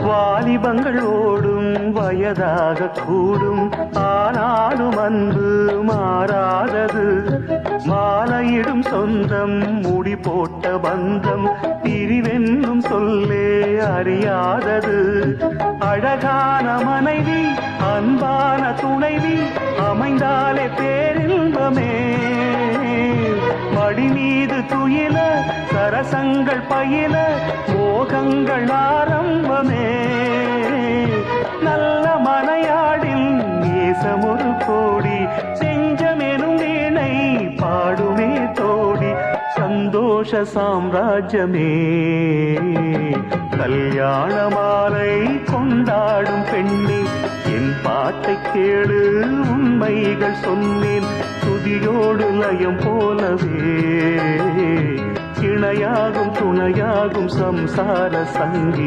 வாலிபங்கள் ஓடும் வயதாக கூடும், ஆனாலும் அன்பு மாறாதது. மாலையிடும் சொந்தம், முடி போட்ட பந்தம், பிரிவென்னும் சொல்லே அறியாதது. அழகான மனைவி, அன்பான துணைவி அமைந்தாலே பேரின்பமே. மடி மீது துயில, சரசங்கள் பயில, மோகங்கள் ஆரம்பமே. நல்ல மனையாடில் நேசமொரு கோடி, செஞ்சமெனும் வீணை பாடுமே தோடி. சந்தோஷ சாம்ராஜ்யமே, கல்யாண மாலை கொண்டாடும் பெண்ணே, என் பாட்டை கேளு, உண்மைகள் சொன்னேன். துதியோடு லயம் போலவே இணையாகும் துணையாகும் சம்சார சங்கி.